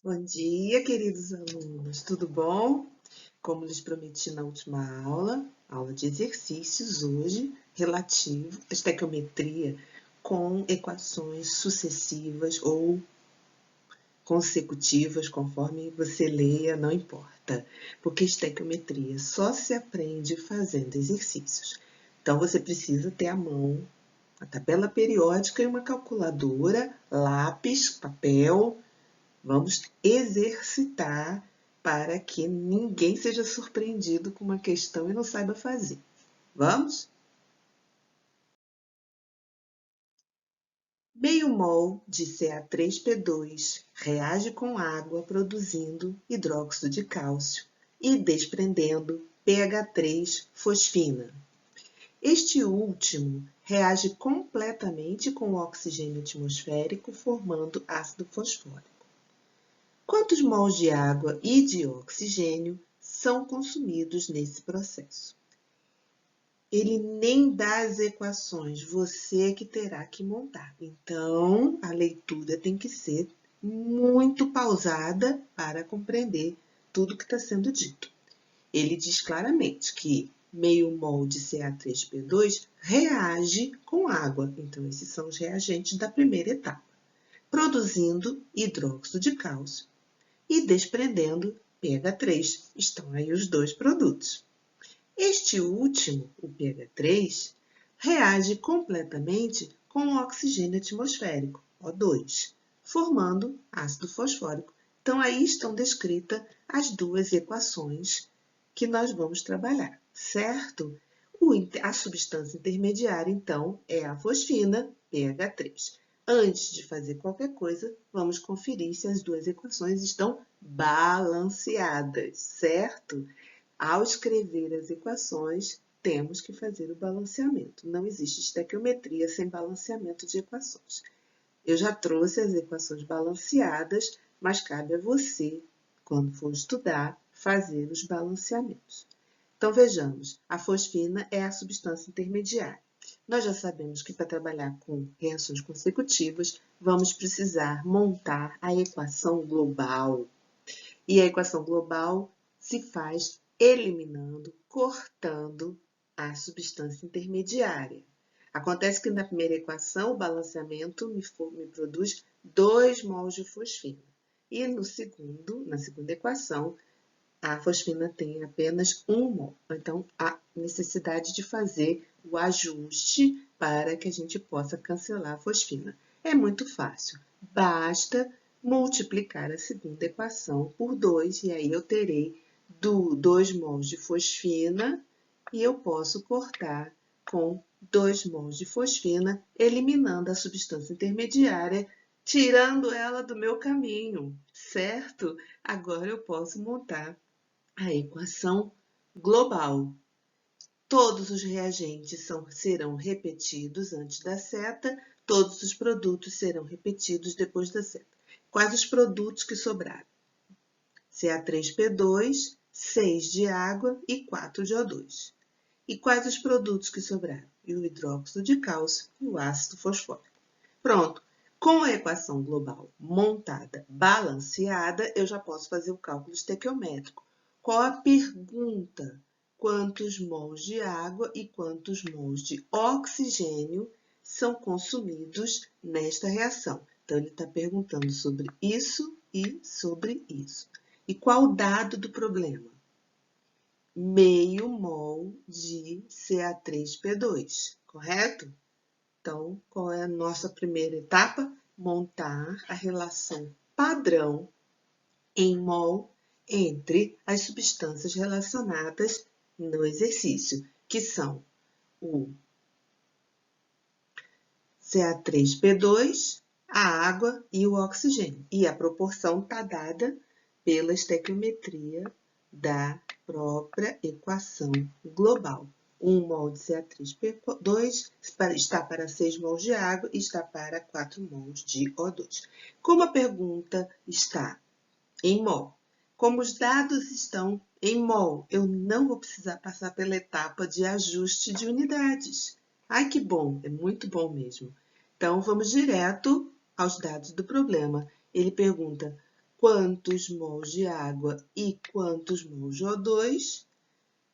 Bom dia, queridos alunos, tudo bom? Como lhes prometi na última aula de exercícios hoje, relativo à estequiometria com equações sucessivas ou consecutivas, conforme você leia, não importa, porque estequiometria só se aprende fazendo exercícios. Então, você precisa ter à mão a tabela periódica e uma calculadora, lápis, papel. Vamos exercitar para que ninguém seja surpreendido com uma questão e não saiba fazer. Vamos? Meio mol de Ca3P2 reage com água produzindo hidróxido de cálcio e desprendendo PH3-fosfina. Este último reage completamente com o oxigênio atmosférico, formando ácido fosfórico. Quantos mols de água e de oxigênio são consumidos nesse processo? Ele nem dá as equações, você que terá que montar. Então, a leitura tem que ser muito pausada para compreender tudo que está sendo dito. Ele diz claramente que meio mol de Ca3P2 reage com água. Então, esses são os reagentes da primeira etapa, produzindo hidróxido de cálcio e desprendendo pH3. Estão aí os dois produtos. Este último, o pH3, reage completamente com o oxigênio atmosférico, O2, formando ácido fosfórico. Então, aí estão descritas as duas equações que nós vamos trabalhar, certo? A substância intermediária, então, é a fosfina, pH3. Antes de fazer qualquer coisa, vamos conferir se as duas equações estão balanceadas, certo? Ao escrever as equações, temos que fazer o balanceamento. Não existe estequiometria sem balanceamento de equações. Eu já trouxe as equações balanceadas, mas cabe a você, quando for estudar, fazer os balanceamentos. Então, vejamos, a fosfina é a substância intermediária. Nós já sabemos que para trabalhar com reações consecutivas, vamos precisar montar a equação global. E a equação global se faz eliminando, cortando a substância intermediária. Acontece que na primeira equação, o balanceamento me produz 2 mols de fosfina. E na segunda equação, a fosfina tem apenas 1 mol. Então, há necessidade de fazer o ajuste para que a gente possa cancelar a fosfina. É muito fácil. Basta multiplicar a segunda equação por 2, e aí eu terei 2 mols de fosfina, e eu posso cortar com 2 mols de fosfina, eliminando a substância intermediária, tirando ela do meu caminho, certo? Agora eu posso montar a equação global. Todos os reagentes serão repetidos antes da seta, todos os produtos serão repetidos depois da seta. Quais os produtos que sobraram? Ca3P2, 6 de água e 4 de O2. E quais os produtos que sobraram? E o hidróxido de cálcio e o ácido fosfórico. Pronto. Com a equação global montada, balanceada, eu já posso fazer o cálculo estequiométrico. Qual a pergunta? Quantos mols de água e quantos mols de oxigênio são consumidos nesta reação? Então, ele está perguntando sobre isso e sobre isso. E qual o dado do problema? Meio mol de Ca3P2, correto? Então, qual é a nossa primeira etapa? Montar a relação padrão em mol entre as substâncias relacionadas no exercício, que são o Ca3P2, a água e o oxigênio. E a proporção está dada pela estequiometria da própria equação global. 1 mol de Ca3P2 está para 6 mols de água e está para 4 mols de O2. Como a pergunta está em mol, como os dados estão em mol, eu não vou precisar passar pela etapa de ajuste de unidades. Ai, que bom, é muito bom mesmo. Então, vamos direto aos dados do problema. Ele pergunta quantos mols de água e quantos mols de O2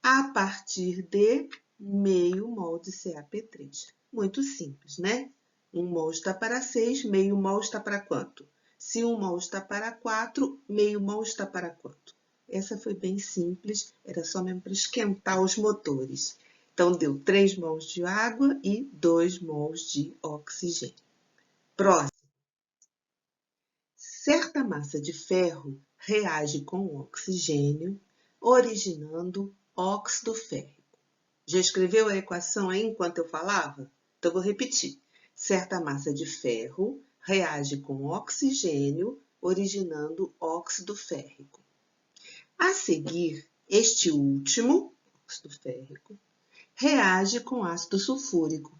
a partir de meio mol de CaP3. Muito simples, né? 1 mol está para 6, meio mol está para quanto? Se 1 mol está para 4, meio mol está para quanto? Essa foi bem simples, era só mesmo para esquentar os motores. Então, deu 3 mols de água e 2 mols de oxigênio. Próximo. Certa massa de ferro reage com o oxigênio, originando óxido férrico. Já escreveu a equação aí enquanto eu falava? Então, vou repetir. Certa massa de ferro reage com oxigênio, originando óxido férrico. A seguir, este último, óxido férrico, reage com ácido sulfúrico.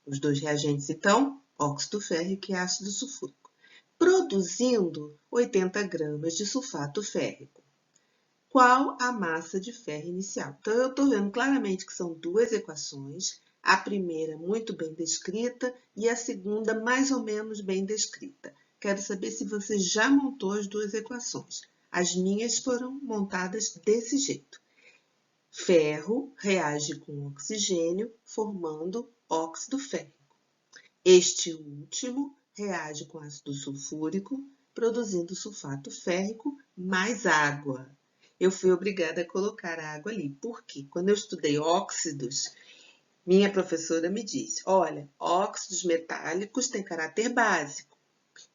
Os dois reagentes, então, óxido férrico e ácido sulfúrico, produzindo 80 gramas de sulfato férrico. Qual a massa de ferro inicial? Então, eu estou vendo claramente que são duas equações, a primeira muito bem descrita e a segunda mais ou menos bem descrita. Quero saber se você já montou as duas equações. As minhas foram montadas desse jeito. Ferro reage com oxigênio, formando óxido férrico. Este último reage com ácido sulfúrico, produzindo sulfato férrico mais água. Eu fui obrigada a colocar água ali. Por quê? Quando eu estudei óxidos, minha professora me disse, olha, óxidos metálicos têm caráter básico.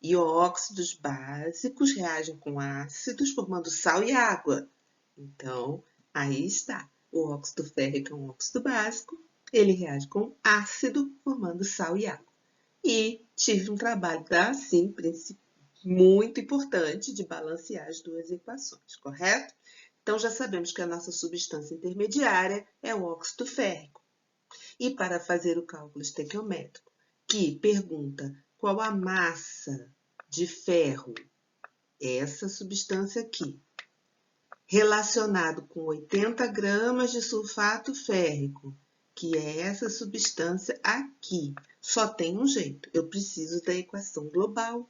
E óxidos básicos reagem com ácidos, formando sal e água. Então, aí está. O óxido férrico é um óxido básico, ele reage com ácido, formando sal e água. E tive um trabalho, assim, muito importante de balancear as duas equações, correto? Então, já sabemos que a nossa substância intermediária é o óxido férrico. E para fazer o cálculo estequiométrico, que pergunta qual a massa de ferro, essa substância aqui, relacionado com 80 gramas de sulfato férrico, que é essa substância aqui. Só tem um jeito, eu preciso da equação global,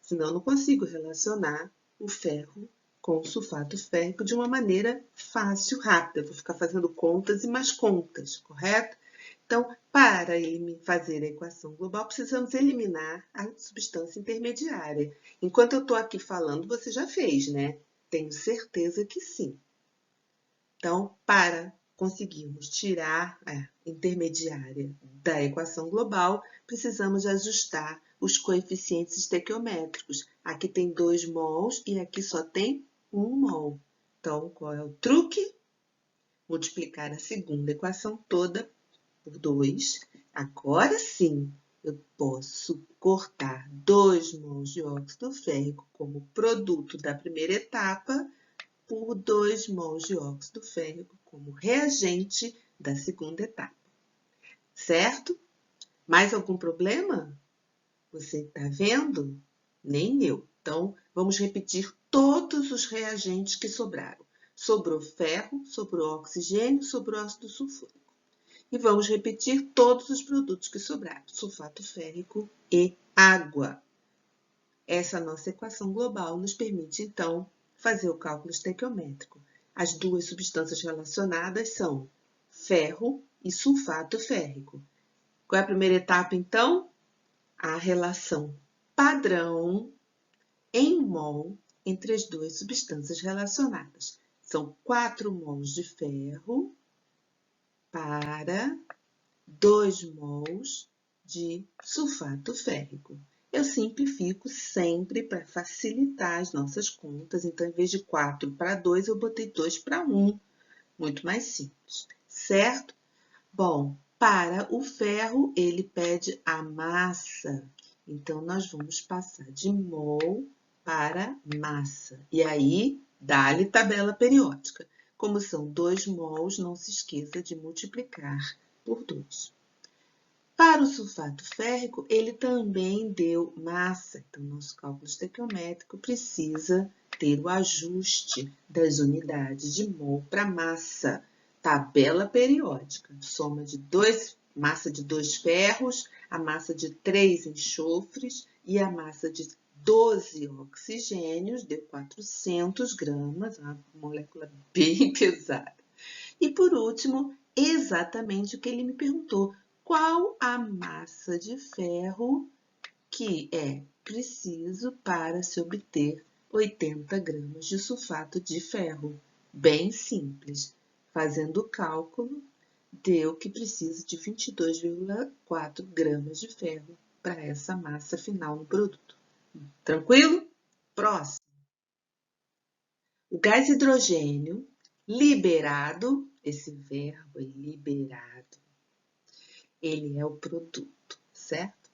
senão eu não consigo relacionar o ferro com o sulfato férrico de uma maneira fácil, rápida. Eu vou ficar fazendo contas e mais contas, correto? Então, para fazer a equação global, precisamos eliminar a substância intermediária. Enquanto eu estou aqui falando, você já fez, né? Tenho certeza que sim. Então, para conseguirmos tirar a intermediária da equação global, precisamos ajustar os coeficientes estequiométricos. Aqui tem 2 mols e aqui só tem 1 mol. Então, qual é o truque? Multiplicar a segunda equação toda por 2. Agora sim, eu posso cortar 2 mols de óxido férrico como produto da primeira etapa por 2 mols de óxido férrico como reagente da segunda etapa. Certo? Mais algum problema? Você está vendo? Nem eu. Então, vamos repetir todos os reagentes que sobraram. Sobrou ferro, sobrou oxigênio, sobrou ácido sulfúrico. E vamos repetir todos os produtos que sobraram, sulfato férrico e água. Essa nossa equação global nos permite, então, fazer o cálculo estequiométrico. As duas substâncias relacionadas são ferro e sulfato férrico. Qual é a primeira etapa, então? A relação padrão em mol entre as duas substâncias relacionadas. São 4 mols de ferro para 2 mols de sulfato férrico. Eu simplifico sempre para facilitar as nossas contas. Então, em vez de 4 para 2, eu botei 2 para 1. Muito mais simples, certo? Bom, para o ferro, ele pede a massa. Então, nós vamos passar de mol para massa. E aí, dá-lhe tabela periódica. Como são 2 mols, não se esqueça de multiplicar por 2. Para o sulfato férrico, ele também deu massa. Então, nosso cálculo estequiométrico precisa ter o ajuste das unidades de mol para massa. Tabela periódica, soma de massa de 2 ferros, a massa de 3 enxofres e a massa de 12 oxigênios, deu 400 gramas, uma molécula bem pesada. E por último, exatamente o que ele me perguntou: qual a massa de ferro que é preciso para se obter 80 gramas de sulfato de ferro? Bem simples. Fazendo o cálculo, deu que precisa de 22,4 gramas de ferro para essa massa final no produto. Tranquilo? Próximo. O gás hidrogênio liberado, esse verbo é liberado, ele é o produto, certo?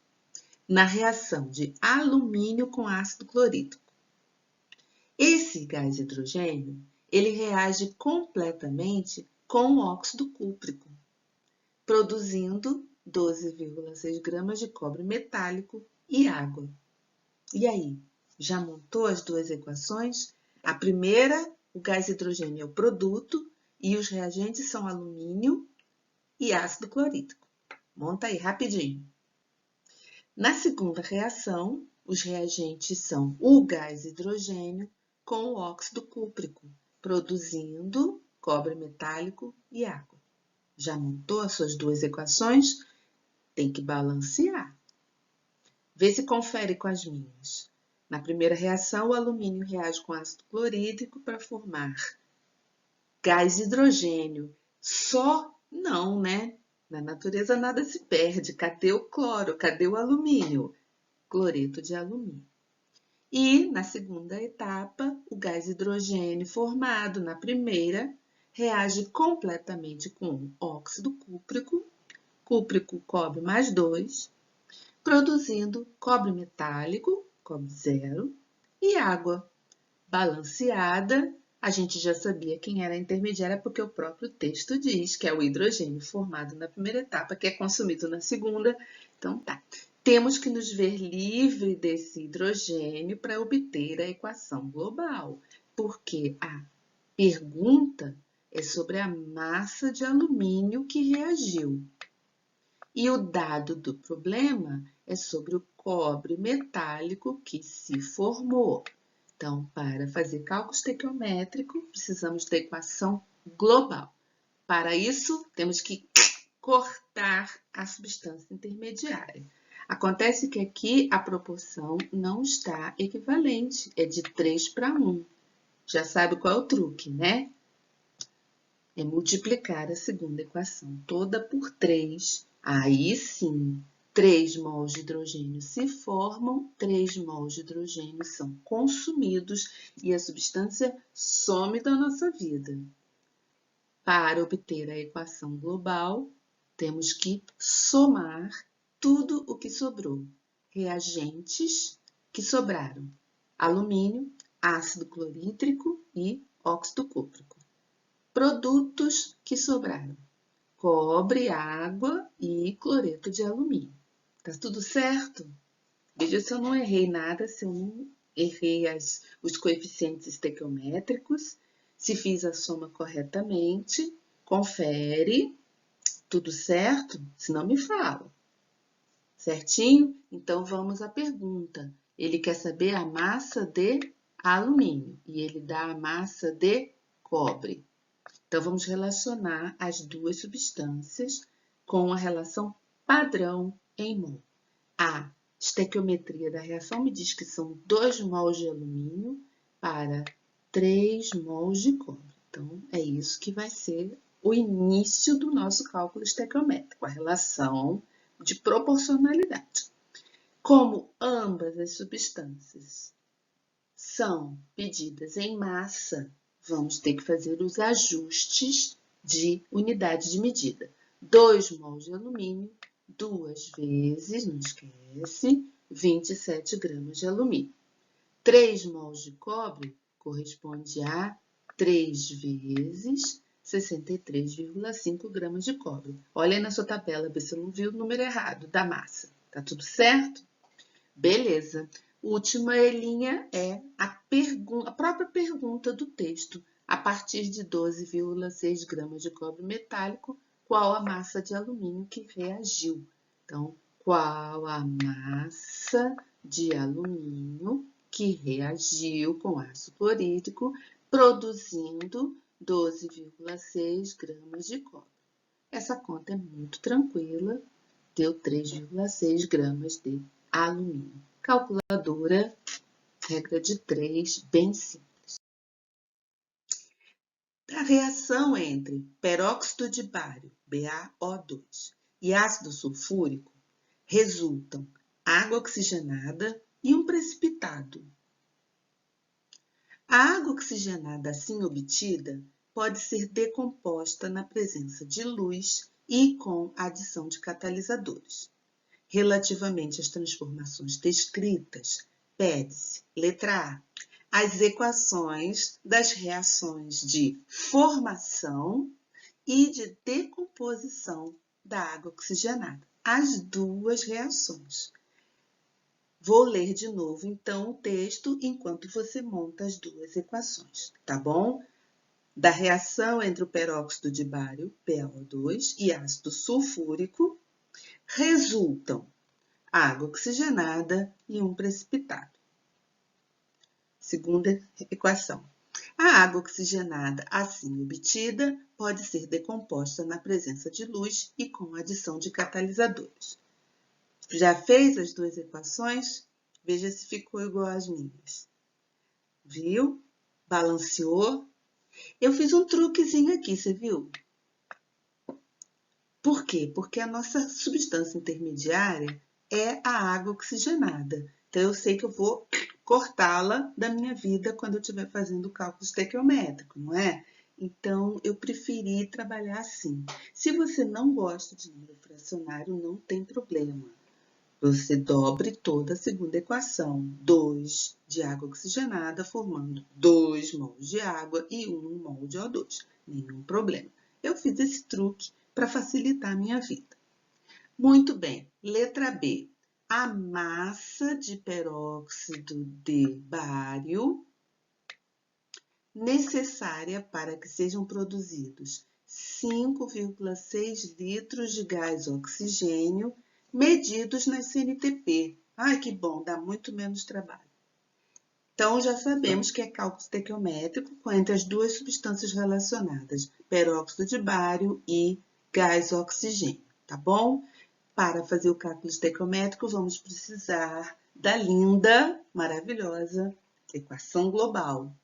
Na reação de alumínio com ácido clorídrico. Esse gás hidrogênio, ele reage completamente com o óxido cúprico, produzindo 12,6 gramas de cobre metálico e água. E aí, já montou as duas equações? A primeira, o gás hidrogênio é o produto e os reagentes são alumínio e ácido clorídrico. Monta aí rapidinho. Na segunda reação, os reagentes são o gás hidrogênio com o óxido cúprico, produzindo cobre metálico e água. Já montou as suas duas equações? Tem que balancear. Vê se confere com as minhas. Na primeira reação, o alumínio reage com ácido clorídrico para formar gás hidrogênio. Só não, né? Na natureza nada se perde. Cadê o cloro? Cadê o alumínio? Cloreto de alumínio. E, na segunda etapa, o gás hidrogênio formado na primeira reage completamente com óxido cúprico, cobre mais 2, produzindo cobre metálico, cobre 0, e água. Balanceada, a gente já sabia quem era a intermediária, porque o próprio texto diz que é o hidrogênio formado na primeira etapa, que é consumido na segunda. Então, tá. Temos que nos ver livre desse hidrogênio para obter a equação global, porque a pergunta é sobre a massa de alumínio que reagiu. E o dado do problema é sobre o cobre metálico que se formou. Então, para fazer cálculo estequiométrico, precisamos da equação global. Para isso, temos que cortar a substância intermediária. Acontece que aqui a proporção não está equivalente, é de 3 para 1. Já sabe qual é o truque, né? É multiplicar a segunda equação toda por 3. Aí sim, 3 mols de hidrogênio se formam, 3 mols de hidrogênio são consumidos e a substância some da nossa vida. Para obter a equação global, temos que somar tudo o que sobrou. Reagentes que sobraram: alumínio, ácido clorídrico e óxido cúprico. Produtos que sobraram: cobre, água e cloreto de alumínio. Tá tudo certo? Veja se eu não errei nada, se eu não errei os coeficientes estequiométricos, se fiz a soma corretamente. Confere. Tudo certo? Se não, me fala. Certinho? Então, vamos à pergunta. Ele quer saber a massa de alumínio e ele dá a massa de cobre. Então, vamos relacionar as duas substâncias com a relação padrão em mol. A estequiometria da reação me diz que são 2 mols de alumínio para 3 mols de cobre. Então, é isso que vai ser o início do nosso cálculo estequiométrico, a relação de proporcionalidade. Como ambas as substâncias são medidas em massa, vamos ter que fazer os ajustes de unidade de medida. 2 mols de alumínio, 2 vezes, não esquece, 27 gramas de alumínio. 3 mols de cobre corresponde a 3 vezes 63,5 gramas de cobre. Olha aí na sua tabela, vê se eu não viu o número errado da massa. Tá tudo certo? Beleza. Última linha é a própria pergunta do texto. A partir de 12,6 gramas de cobre metálico, qual a massa de alumínio que reagiu? Então, qual a massa de alumínio que reagiu com ácido clorídrico, produzindo 12,6 gramas de cobre. Essa conta é muito tranquila, deu 3,6 gramas de alumínio. Calculadora, regra de 3, bem simples. A reação entre peróxido de bário, BaO2, e ácido sulfúrico resultam água oxigenada e um precipitado. A água oxigenada assim obtida pode ser decomposta na presença de luz e com a adição de catalisadores. Relativamente às transformações descritas, pede-se, letra A, as equações das reações de formação e de decomposição da água oxigenada. As duas reações. Vou ler de novo, então, o texto enquanto você monta as duas equações, tá bom? Da reação entre o peróxido de bário, PaO2, e ácido sulfúrico, resultam água oxigenada e um precipitado. Segunda equação. A água oxigenada assim obtida pode ser decomposta na presença de luz e com adição de catalisadores. Já fez as duas equações? Veja se ficou igual às minhas. Viu? Balanceou? Eu fiz um truquezinho aqui, você viu? Por quê? Porque a nossa substância intermediária é a água oxigenada. Então, eu sei que eu vou cortá-la da minha vida quando eu estiver fazendo o cálculo estequiométrico, não é? Então, eu preferi trabalhar assim. Se você não gosta de número fracionário, não tem problema. Você dobre toda a segunda equação. 2 de água oxigenada formando 2 mols de água e 1 mol de O2. Nenhum problema. Eu fiz esse truque para facilitar a minha vida. Muito bem. Letra B. A massa de peróxido de bário necessária para que sejam produzidos 5,6 litros de gás oxigênio medidos na CNTP. Ai, que bom, dá muito menos trabalho. Então, já sabemos que é cálculo estequiométrico entre as duas substâncias relacionadas, peróxido de bário e gás oxigênio, tá bom? Para fazer o cálculo estequiométrico, vamos precisar da linda, maravilhosa equação global,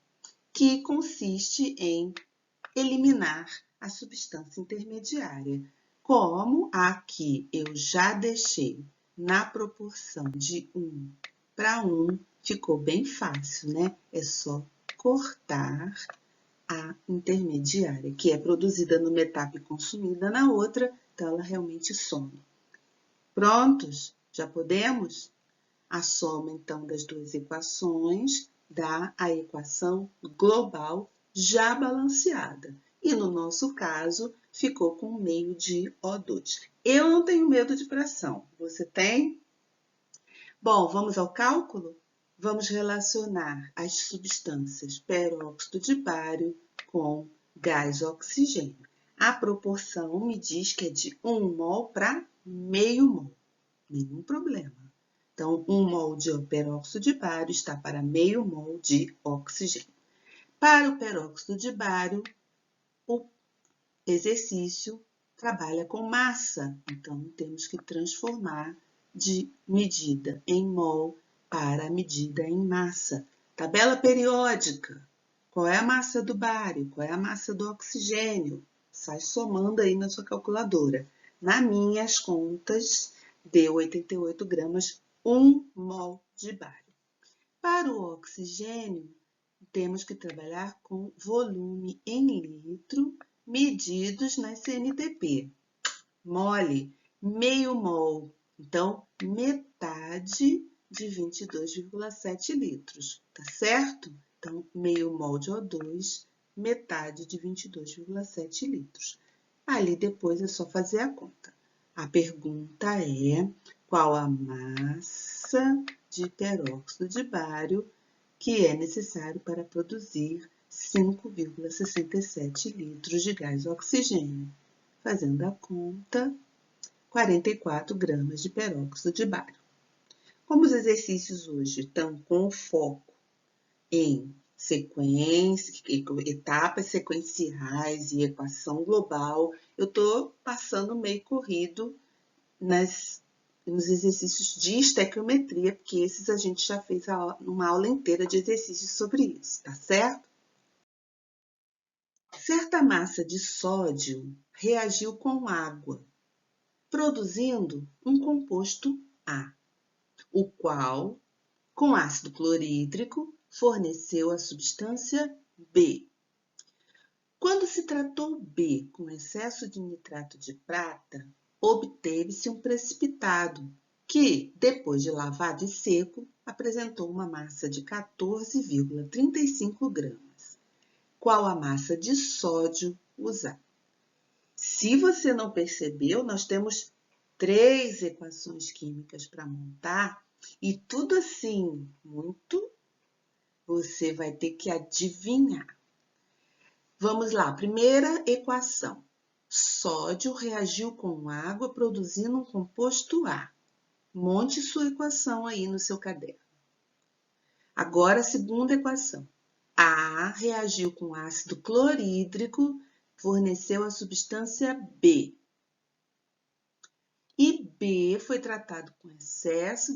que consiste em eliminar a substância intermediária. Como aqui eu já deixei na proporção de 1 para 1, ficou bem fácil, né? É só cortar a intermediária, que é produzida numa etapa e consumida na outra, então ela realmente some. Prontos? Já podemos? A soma, então, das duas equações dá a equação global já balanceada. E, no nosso caso, ficou com meio de O2. Eu não tenho medo de pressão. Você tem? Bom, vamos ao cálculo? Vamos relacionar as substâncias peróxido de bário com gás oxigênio. A proporção me diz que é de 1 mol para meio mol. Nenhum problema. Então, 1 mol de peróxido de bário está para meio mol de oxigênio. Para o peróxido de bário, o exercício trabalha com massa. Então, temos que transformar de medida em mol para medida em massa. Tabela periódica. Qual é a massa do bário? Qual é a massa do oxigênio? Sai somando aí na sua calculadora. Nas minhas contas, deu 88 gramas, 1 mol de bário. Para o oxigênio, temos que trabalhar com volume em litro, medidos na CNTP. Mole, meio mol. Então, metade de 22,7 litros, tá certo? Então, meio mol de O2, metade de 22,7 litros. Ali depois é só fazer a conta. A pergunta é: qual a massa de peróxido de bário que é necessário para produzir 5,67 litros de gás oxigênio? Fazendo a conta, 44 gramas de peróxido de bário. Como os exercícios hoje estão com foco em etapas sequenciais e equação global, eu estou passando meio corrido nos exercícios de estequiometria, porque esses a gente já fez uma aula inteira de exercícios sobre isso, tá certo? Certa massa de sódio reagiu com água, produzindo um composto A, o qual, com ácido clorídrico, forneceu a substância B. Quando se tratou B com excesso de nitrato de prata, obteve-se um precipitado que, depois de lavado e seco, apresentou uma massa de 14,35 gramas. Qual a massa de sódio usada? Se você não percebeu, nós temos 3 equações químicas para montar e tudo assim, você vai ter que adivinhar. Vamos lá, primeira equação. Sódio reagiu com água produzindo um composto A. Monte sua equação aí no seu caderno. Agora, a segunda equação. A reagiu com ácido clorídrico, forneceu a substância B. E B foi tratado com excesso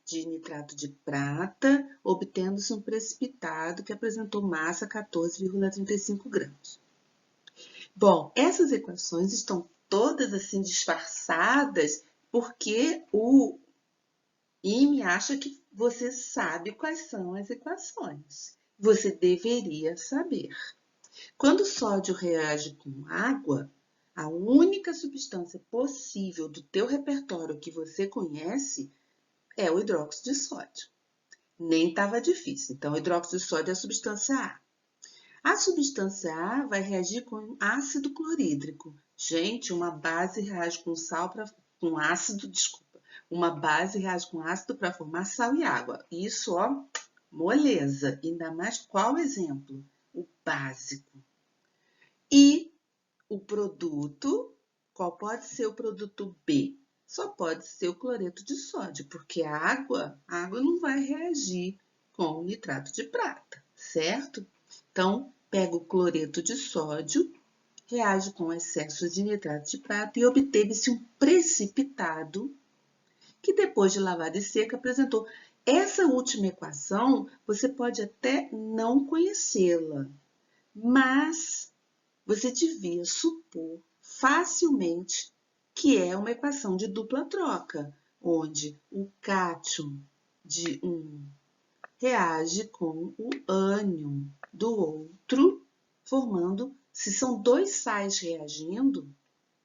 de nitrato de prata, obtendo-se um precipitado que apresentou massa 14,35 gramas. Bom, essas equações estão todas assim disfarçadas porque o IME acha que você sabe quais são as equações. Você deveria saber. Quando o sódio reage com água, a única substância possível do teu repertório que você conhece é o hidróxido de sódio. Nem estava difícil. Então, o hidróxido de sódio é a substância A. A substância A vai reagir com ácido clorídrico. Gente, uma base reage com uma base reage com ácido para formar sal e água. Isso, ó, moleza. Ainda mais qual exemplo? O básico. E o produto, qual pode ser o produto B? Só pode ser o cloreto de sódio, porque a água não vai reagir com o nitrato de prata, certo? Então, pega o cloreto de sódio, reage com excesso de nitrato de prata e obteve-se um precipitado que depois de lavada e seca apresentou. Essa última equação, você pode até não conhecê-la, mas você devia supor facilmente que é uma equação de dupla troca, onde o cátion de um reage com o ânion do outro, formando, se são 2 sais reagindo,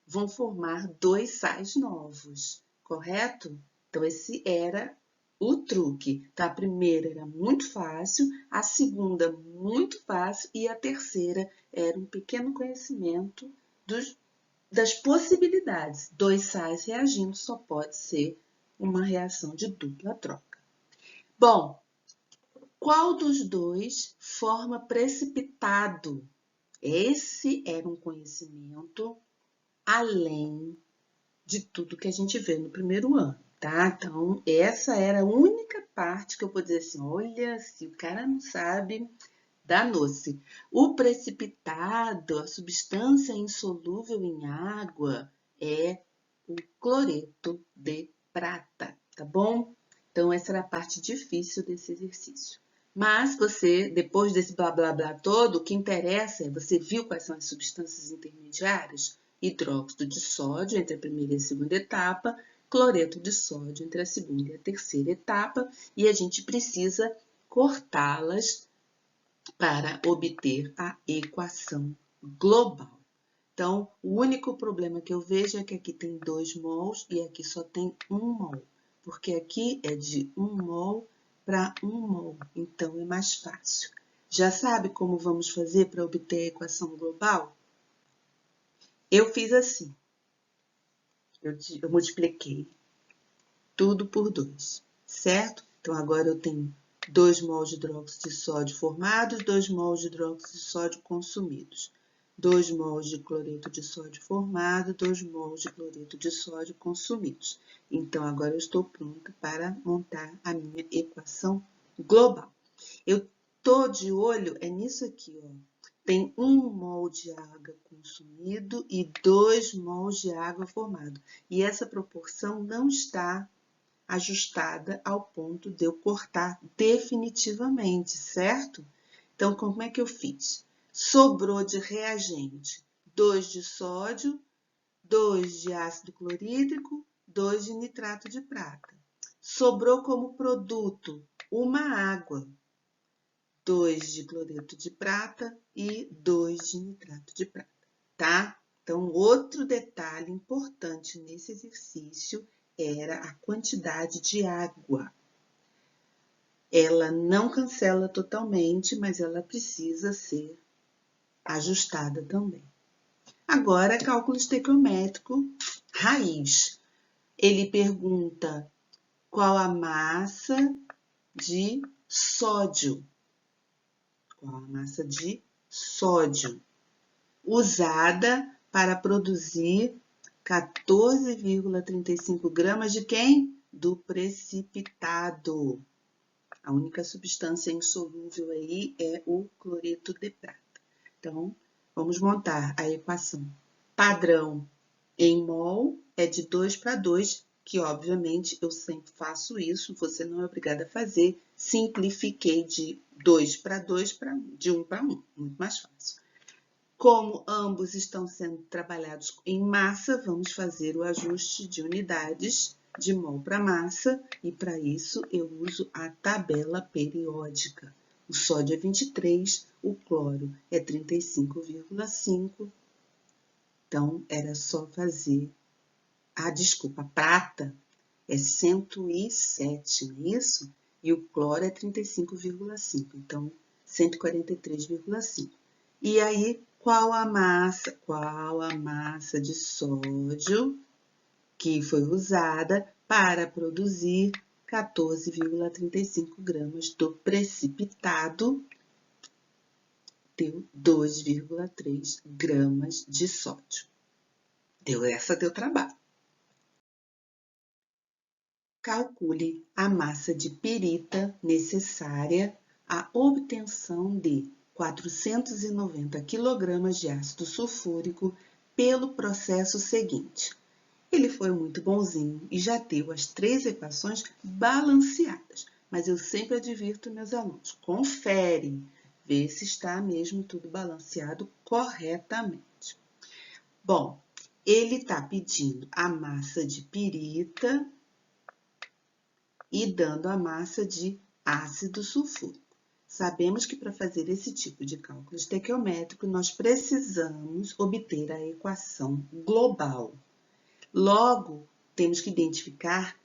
vão formar 2 sais novos, correto? Então, esse era o truque. Então, a primeira era muito fácil, a segunda muito fácil e a terceira era um pequeno conhecimento das possibilidades. 2 sais reagindo só pode ser uma reação de dupla troca. Bom, qual dos dois forma precipitado? Esse era um conhecimento além de tudo que a gente vê no primeiro ano, tá? Então, essa era a única parte que eu vou dizer assim, olha, se o cara não sabe, danou-se. O precipitado, a substância insolúvel em água, é o cloreto de prata, tá bom? Então, essa era a parte difícil desse exercício. Mas você, depois desse blá blá blá todo, o que interessa é, você viu quais são as substâncias intermediárias? Hidróxido de sódio entre a primeira e a segunda etapa, cloreto de sódio entre a segunda e a terceira etapa, e a gente precisa cortá-las para obter a equação global. Então, o único problema que eu vejo é que aqui tem 2 mols e aqui só tem 1 mol, porque aqui é de 1 mol para 1 mol, então é mais fácil. Já sabe como vamos fazer para obter a equação global? Eu fiz assim, eu multipliquei tudo por 2, certo? Então, agora eu tenho 2 mols de hidróxido de sódio formados, 2 mols de hidróxido de sódio consumidos. 2 mols de cloreto de sódio formado, 2 mols de cloreto de sódio consumidos. Então, agora eu estou pronta para montar a minha equação global. Eu tô de olho nisso aqui, ó. Tem 1 mol de água consumido e 2 mols de água formado. E essa proporção não está ajustada ao ponto de eu cortar definitivamente, certo? Então, como é que eu fiz? Sobrou de reagente 2 de sódio, 2 de ácido clorídrico, 2 de nitrato de prata. Sobrou como produto uma água, 2 de cloreto de prata e 2 de nitrato de prata, tá? Então, outro detalhe importante nesse exercício era a quantidade de água. Ela não cancela totalmente, mas ela precisa ser ajustada também. Agora, cálculo estequiométrico raiz. Ele pergunta qual a massa de sódio. Qual a massa de sódio usada para produzir 14,35 gramas de quem? Do precipitado. A única substância insolúvel aí é o cloreto de prata. Então, vamos montar a equação padrão em mol é de 2 para 2, que obviamente eu sempre faço isso, você não é obrigada a fazer. Simplifiquei de 2 para 2 para 1, de 1 para 1, muito mais fácil. Como ambos estão sendo trabalhados em massa, vamos fazer o ajuste de unidades de mol para massa, e para isso eu uso a tabela periódica. O sódio é 23, o cloro é 35,5. Então, era só fazer... desculpa, a prata é 107, não é isso? E o cloro é 35,5, então 143,5. E aí, qual a massa de sódio que foi usada para produzir 14,35 gramas do precipitado? Deu 2,3 gramas de sódio. Deu trabalho. Calcule a massa de pirita necessária à obtenção de 490 kg de ácido sulfúrico pelo processo seguinte. Ele foi muito bonzinho e já deu as 3 equações balanceadas, mas eu sempre advirto meus alunos, confere, vê se está mesmo tudo balanceado corretamente. Bom, ele está pedindo a massa de pirita e dando a massa de ácido sulfúrico. Sabemos que para fazer esse tipo de cálculo estequiométrico, nós precisamos obter a equação global. Logo, temos que identificar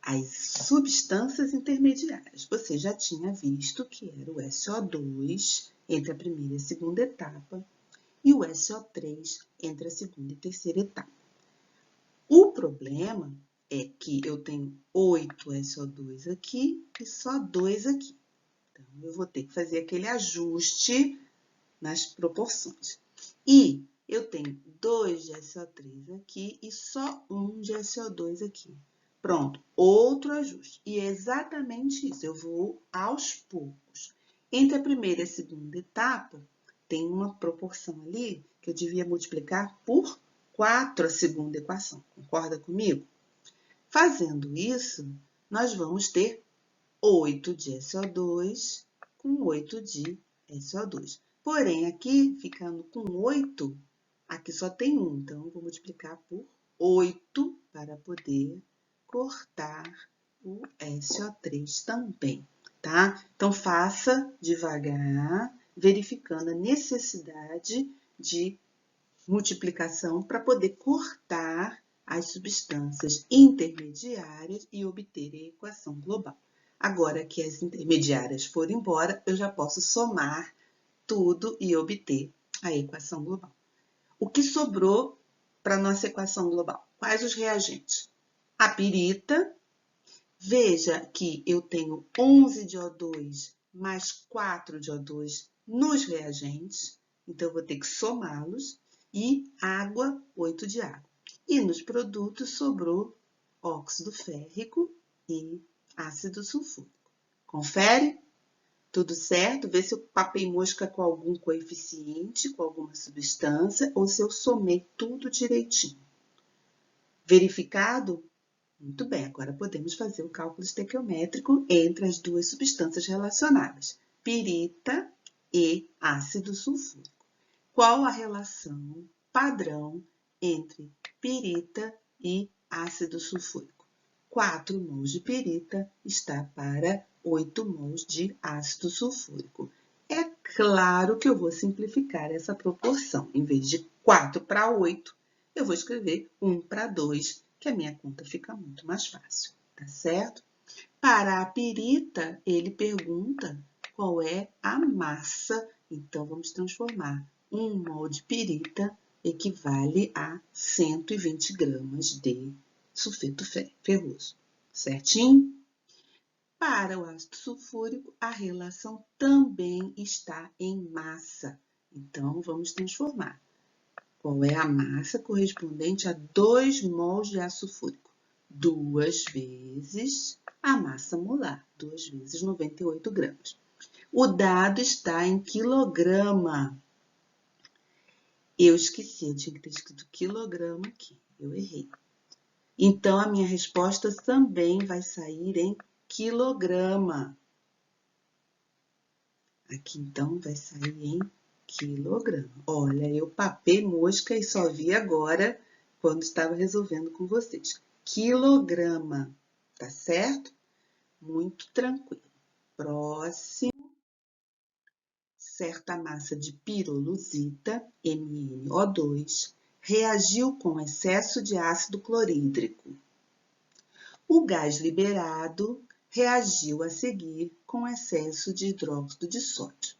as substâncias intermediárias. Você já tinha visto que era o SO2 entre a primeira e a segunda etapa e o SO3 entre a segunda e terceira etapa. O problema é que eu tenho 8 SO2 aqui e só 2 aqui. Então, eu vou ter que fazer aquele ajuste nas proporções. E eu tenho 2 de SO3 aqui e só 1 de SO2 aqui. Pronto, outro ajuste. E é exatamente isso, eu vou aos poucos. Entre a primeira e a segunda etapa, tem uma proporção ali que eu devia multiplicar por 4 a segunda equação. Concorda comigo? Fazendo isso, nós vamos ter 8 de SO2 com 8 de SO2. Porém, aqui, ficando com 8, aqui só tem 1. Então, eu vou multiplicar por 8 para poder cortar o SO3 também, tá? Então, faça devagar, verificando a necessidade de multiplicação para poder cortar as substâncias intermediárias e obter a equação global. Agora que as intermediárias foram embora, eu já posso somar tudo e obter a equação global. O que sobrou para a nossa equação global? Quais os reagentes? A pirita. Veja que eu tenho 11 de O2 mais 4 de O2 nos reagentes. Então, eu vou ter que somá-los e água, 8 de água. E nos produtos sobrou óxido férrico e ácido sulfúrico. Confere? Tudo certo? Vê se eu papei mosca com algum coeficiente, com alguma substância, ou se eu somei tudo direitinho. Verificado? Muito bem, agora podemos fazer o cálculo estequiométrico entre as duas substâncias relacionadas, pirita e ácido sulfúrico. Qual a relação padrão entre pirita e ácido sulfúrico? 4 mols de pirita está para 8 mols de ácido sulfúrico. É claro que eu vou simplificar essa proporção. Em vez de 4 para 8, eu vou escrever 1 para 2, que a minha conta fica muito mais fácil, tá certo? Para a pirita, ele pergunta qual é a massa. Então, vamos transformar 1 mol de pirita equivale a 120 gramas de sulfeto ferroso, certinho? Para o ácido sulfúrico, a relação também está em massa. Então, vamos transformar. Qual é a massa correspondente a 2 mols de ácido sulfúrico? 2 vezes a massa molar, 2 vezes 98 gramas. O dado está em quilograma. Eu esqueci, eu tinha que ter escrito quilograma aqui, eu errei. Então, a minha resposta também vai sair em quilograma. Aqui, então, vai sair em quilograma. Olha, eu papei mosca e só vi agora quando estava resolvendo com vocês. Quilograma, tá certo? Muito tranquilo. Próximo. Certa massa de piroluzita, MnO2, reagiu com excesso de ácido clorídrico. O gás liberado reagiu a seguir com excesso de hidróxido de sódio.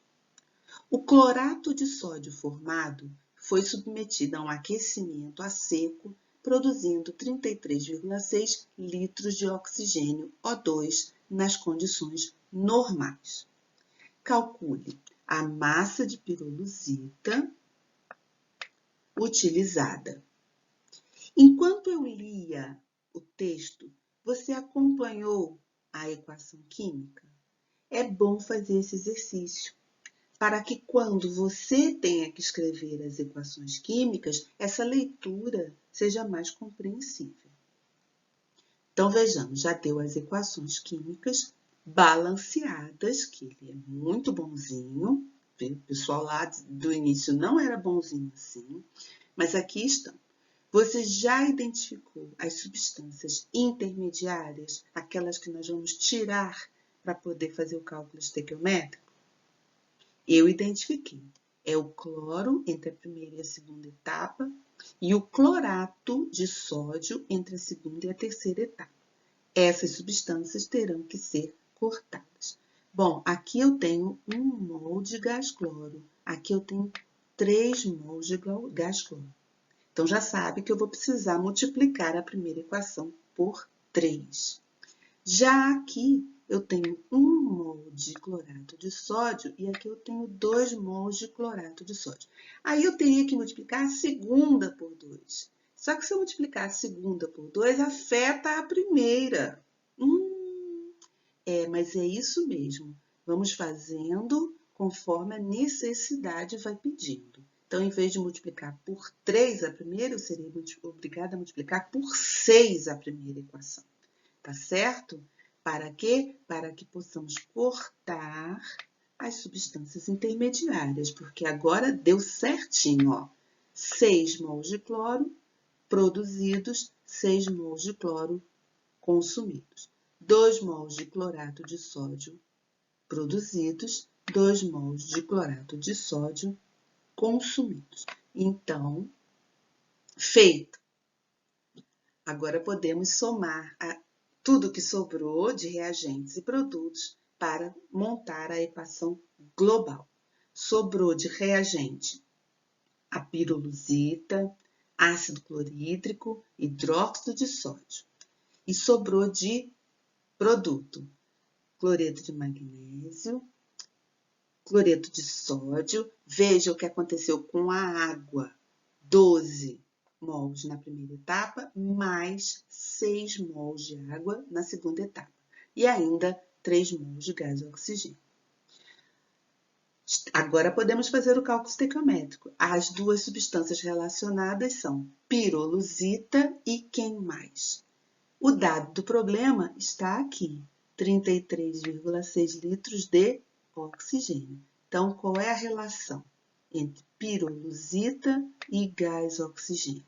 O clorato de sódio formado foi submetido a um aquecimento a seco, produzindo 33,6 litros de oxigênio O2 nas condições normais. Calcule a massa de piroluzita utilizada. Enquanto eu lia o texto, você acompanhou a equação química? É bom fazer esse exercício, para que quando você tenha que escrever as equações químicas, essa leitura seja mais compreensível. Então, vejamos, já deu as equações químicas balanceadas, que ele é muito bonzinho. O pessoal lá do início não era bonzinho assim, mas aqui estão. Você já identificou as substâncias intermediárias, aquelas que nós vamos tirar para poder fazer o cálculo estequiométrico? Eu identifiquei. É o cloro entre a primeira e a segunda etapa e o clorato de sódio entre a segunda e a terceira etapa. Essas substâncias terão que ser cortadas. Bom, aqui eu tenho 1 mol de gás cloro. Aqui eu tenho 3 mols de gás cloro. Então, já sabe que eu vou precisar multiplicar a primeira equação por 3. Já aqui, eu tenho 1 mol de clorato de sódio e aqui eu tenho 2 mols de clorato de sódio. Aí, eu teria que multiplicar a segunda por 2. Só que se eu multiplicar a segunda por 2, afeta a primeira. Mas é isso mesmo. Vamos fazendo conforme a necessidade vai pedindo. Então, em vez de multiplicar por 3 a primeira, eu seria obrigada a multiplicar por 6 a primeira equação. Tá certo? Para quê? Para que possamos cortar as substâncias intermediárias, porque agora deu certinho, ó. 6 mols de cloro produzidos, 6 mols de cloro consumidos. 2 mols de clorato de sódio produzidos, 2 mols de clorato de sódio consumidos. Então, feito. Agora podemos somar tudo que sobrou de reagentes e produtos para montar a equação global. Sobrou de reagente a piroluzita, ácido clorídrico, hidróxido de sódio. E sobrou de produto cloreto de magnésio, Cloreto de sódio. Veja o que aconteceu com a água. 12 mols na primeira etapa, mais 6 mols de água na segunda etapa. E ainda 3 mols de gás oxigênio. Agora podemos fazer o cálculo estequiométrico. As duas substâncias relacionadas são pirolusita e quem mais? O dado do problema está aqui, 33,6 litros de oxigênio. Então, qual é a relação entre pirolusita e gás oxigênio?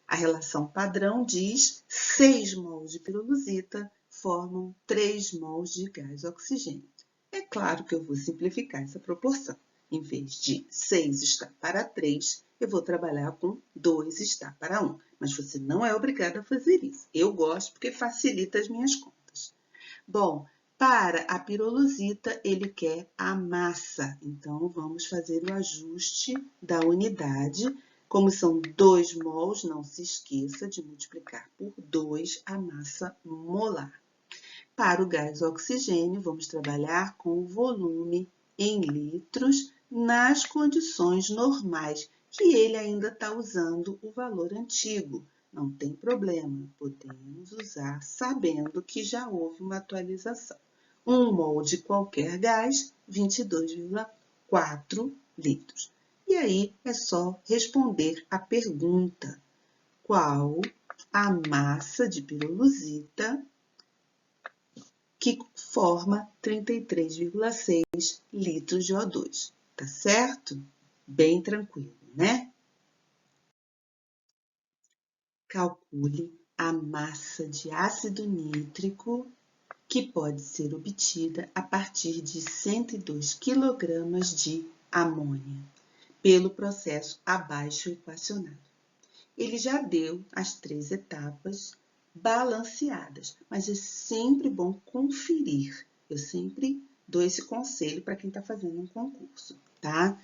A relação padrão diz 6 mols de pirolusita formam 3 mols de gás oxigênio. É claro que eu vou simplificar essa proporção. Em vez de 6 está para 3, eu vou trabalhar com 2 está para 1. Mas você não é obrigado a fazer isso. Eu gosto porque facilita as minhas contas. Bom, para a pirolusita, ele quer a massa. Então, vamos fazer o ajuste da unidade. Como são 2 mols, não se esqueça de multiplicar por 2 a massa molar. Para o gás oxigênio, vamos trabalhar com o volume em litros nas condições normais, que ele ainda está usando o valor antigo. Não tem problema, podemos usar sabendo que já houve uma atualização. 1 mol de qualquer gás, 22,4 litros. E aí é só responder a pergunta: qual a massa de pirolusita que forma 33,6 litros de O2, tá certo? Bem tranquilo, né? Calcule a massa de ácido nítrico que pode ser obtida a partir de 102 kg de amônia, pelo processo abaixo equacionado. Ele já deu as 3 etapas balanceadas, mas é sempre bom conferir. Eu sempre dou esse conselho para quem está fazendo um concurso, tá?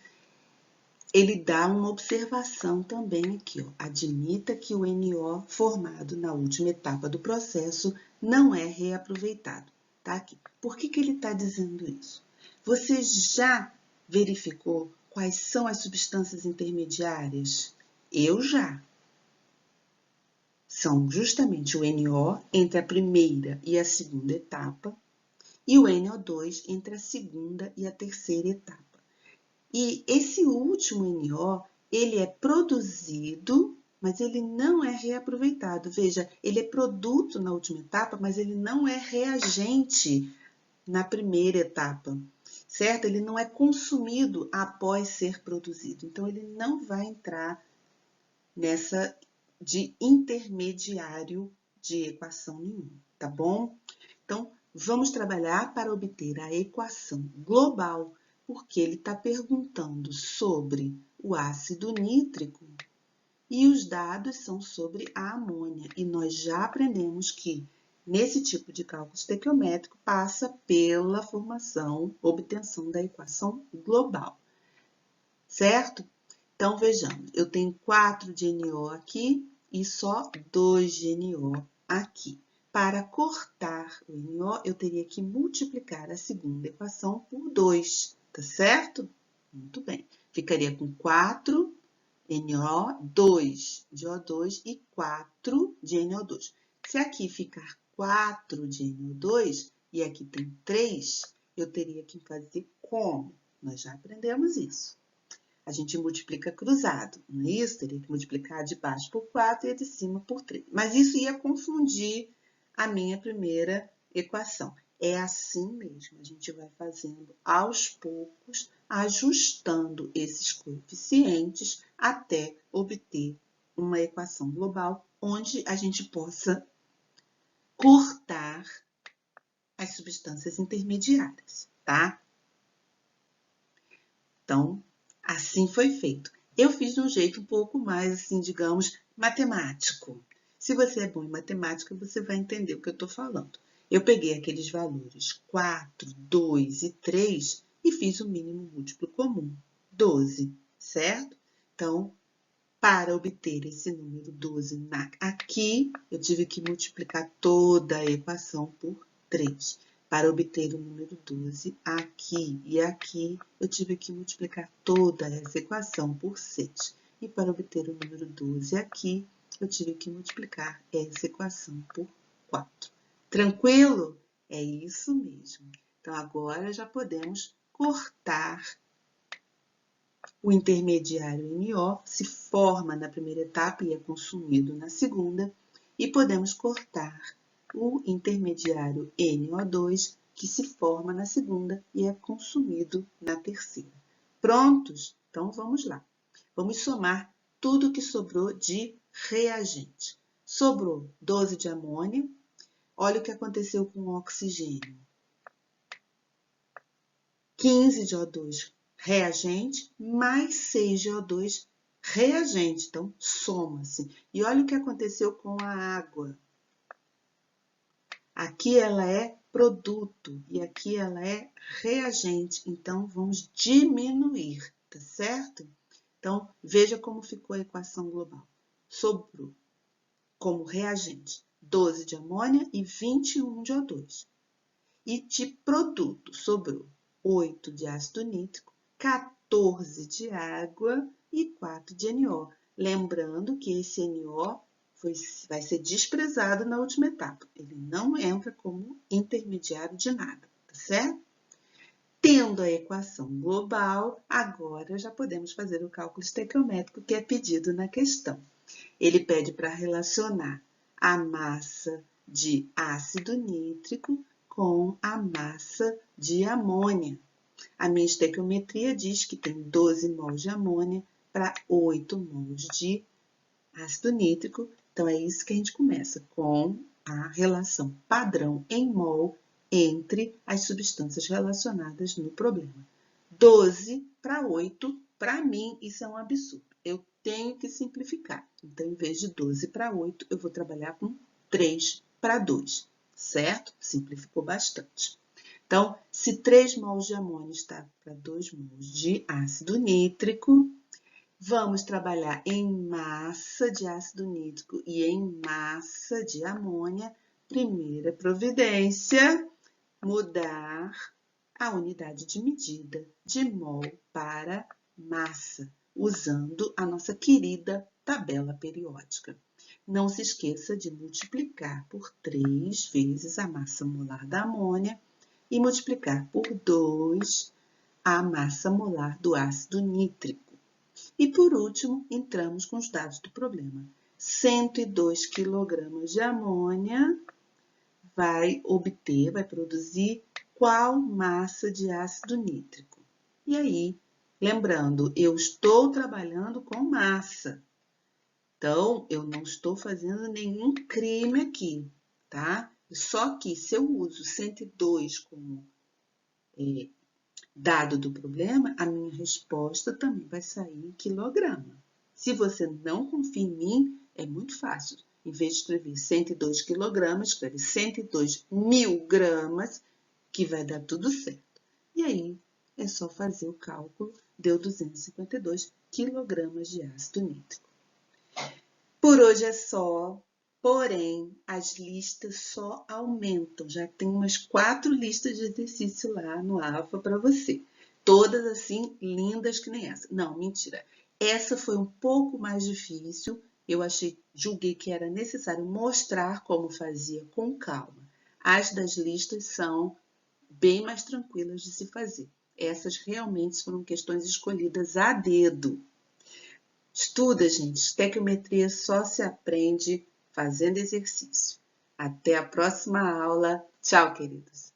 Ele dá uma observação também aqui, ó. Admita que o NO formado na última etapa do processo não é reaproveitado, tá aqui. Por que ele está dizendo isso? Você já verificou quais são as substâncias intermediárias? Eu já. São justamente o NO entre a primeira e a segunda etapa e o NO2 entre a segunda e a terceira etapa. E esse último NO, ele é produzido, mas ele não é reaproveitado. Veja, ele é produto na última etapa, mas ele não é reagente na primeira etapa, certo? Ele não é consumido após ser produzido. Então, ele não vai entrar nessa de intermediário de equação nenhuma, tá bom? Então, vamos trabalhar para obter a equação global, porque ele está perguntando sobre o ácido nítrico e os dados são sobre a amônia. E nós já aprendemos que, nesse tipo de cálculo estequiométrico, passa pela formação, obtenção da equação global, certo? Então, vejamos, eu tenho 4 de NO aqui e só 2 de NO aqui. Para cortar o NO, eu teria que multiplicar a segunda equação por 2, tá certo? Muito bem. Ficaria com 4 NO, 2 de O2 e 4 de NO2. Se aqui ficar 4 de NO2 e aqui tem 3, eu teria que fazer como? Nós já aprendemos isso. A gente multiplica cruzado, não é isso? Teria que multiplicar de baixo por 4 e a de cima por 3. Mas isso ia confundir a minha primeira equação. É assim mesmo, a gente vai fazendo aos poucos, ajustando esses coeficientes até obter uma equação global onde a gente possa cortar as substâncias intermediárias, tá? Então, assim foi feito. Eu fiz de um jeito um pouco mais, assim, digamos, matemático. Se você é bom em matemática, você vai entender o que eu estou falando. Eu peguei aqueles valores 4, 2 e 3 e fiz o mínimo múltiplo comum, 12, certo? Então, para obter esse número 12 aqui, eu tive que multiplicar toda a equação por 3. Para obter o número 12, aqui e aqui, eu tive que multiplicar toda essa equação por 6. E para obter o número 12 aqui, eu tive que multiplicar essa equação por 4. Tranquilo? É isso mesmo. Então, agora já podemos cortar o intermediário NO, se forma na primeira etapa e é consumido na segunda, e podemos cortar o intermediário NO2, que se forma na segunda e é consumido na terceira. Prontos? Então, vamos lá. Vamos somar tudo que sobrou de reagente. Sobrou 12 de amônia. Olha o que aconteceu com o oxigênio. 15 de O2 reagente, mais 6 de O2 reagente. Então, soma-se. E olha o que aconteceu com a água. Aqui ela é produto e aqui ela é reagente. Então, vamos diminuir, tá certo? Então, veja como ficou a equação global. Sobrou como reagente 12 de amônia e 21 de O2. E de produto sobrou 8 de ácido nítrico, 14 de água e 4 de NO. Lembrando que esse NO vai ser desprezado na última etapa. Ele não entra como intermediário de nada, tá certo? Tendo a equação global, agora já podemos fazer o cálculo estequiométrico que é pedido na questão. Ele pede para relacionar a massa de ácido nítrico com a massa de amônia. A minha estequiometria diz que tem 12 mols de amônia para 8 mols de ácido nítrico. Então, é isso que a gente começa, com a relação padrão em mol entre as substâncias relacionadas no problema. 12 para 8, para mim, isso é um absurdo. Eu tenho que simplificar. Então, em vez de 12 para 8, eu vou trabalhar com 3 para 2, certo? Simplificou bastante. Então, se 3 mols de amônia está para 2 mols de ácido nítrico, vamos trabalhar em massa de ácido nítrico e em massa de amônia. Primeira providência, mudar a unidade de medida de mol para massa, usando a nossa querida tabela periódica. Não se esqueça de multiplicar por 3 vezes a massa molar da amônia e multiplicar por 2 a massa molar do ácido nítrico. E, por último, entramos com os dados do problema. 102 kg de amônia vai produzir qual massa de ácido nítrico? E aí, lembrando, eu estou trabalhando com massa. Então, eu não estou fazendo nenhum crime aqui, tá? Só que se eu uso 102 como dado do problema, a minha resposta também vai sair em quilograma. Se você não confia em mim, é muito fácil. Em vez de escrever 102 quilogramas, escreve 102 mil gramas, que vai dar tudo certo. E aí, é só fazer o cálculo, deu 252 quilogramas de ácido nítrico. Por hoje é só, porém, as listas só aumentam. Já tem umas 4 listas de exercício lá no ALFA para você. Todas assim, lindas que nem essa. Não, mentira. Essa foi um pouco mais difícil. Eu julguei que era necessário mostrar como fazia com calma. As das listas são bem mais tranquilas de se fazer. Essas realmente foram questões escolhidas a dedo. Estuda, gente. Estequiometria só se aprende fazendo exercício. Até a próxima aula. Tchau, queridos.